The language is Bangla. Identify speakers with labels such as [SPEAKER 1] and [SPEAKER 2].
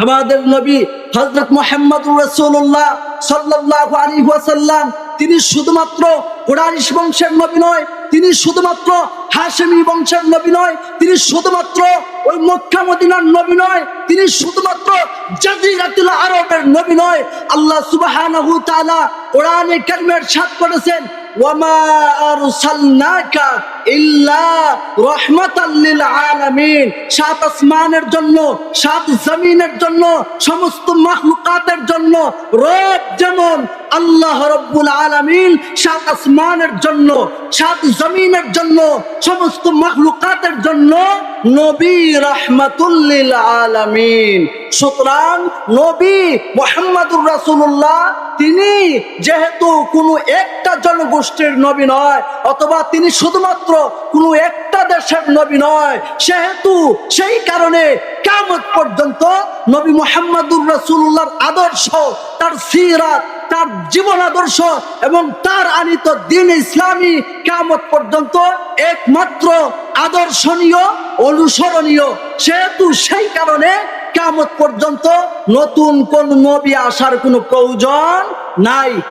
[SPEAKER 1] আমাদের নবী হযরত মুহাম্মদুর রাসূলুল্লাহ সাল্লাল্লাহু আলাইহি ওয়াসাল্লাম তিনি শুধুমাত্র কুরাইশ বংশের নবী নয়, তিনি শুধুমাত্র হাশেমি বংশের নবী নয়, তিনি শুধুমাত্র ওই মক্কা মদিনার নবী নয়, তিনি শুধুমাত্র জাজিরাতুল আরবের নবী নয়। আল্লাহ সুবহানাহু ওয়া তাআলা কোরআনে কারিমে ইরশাদ করেছেন, ওয়ামা আরসালনাকা ইল্লা রাহমাতাল লিল আলামিন। সাত আসমানের জন্য, সাত জমিনের জন্য, সমস্ত মাখলুকাতের জন্য রব যেমন আল্লাহ রাব্বুল আলামিন সাত আসমানের জন্য, সাত জমিনের জন্য, সমস্ত মাখলুকাতের জন্য নবী রাহমাতুল লিল আলামিন। সুতরাং নবী মুহাম্মদুর রাসূলুল্লাহ তিনি যেহেতু কোনো একটা জনগোষ্ঠীর নবী নয়, অথবা তিনি শুধুমাত্র কোনো একটা দেশের নবী নয়, সেহেতু সেই কারণে কিয়ামত পর্যন্ত নবী মুহাম্মদুর রাসূলুল্লাহর আদর্শ, তার সিরাত, তার জীবন আদর্শ এবং তার আনিত দ্বীন ইসলামী কিয়ামত পর্যন্ত একমাত্র আদর্শনীয়, অনুসরণীয়। সেহেতু সেই কারণে কিয়ামত পর্যন্ত নতুন কোন নবী আসার কোনো প্রয়োজন নাই।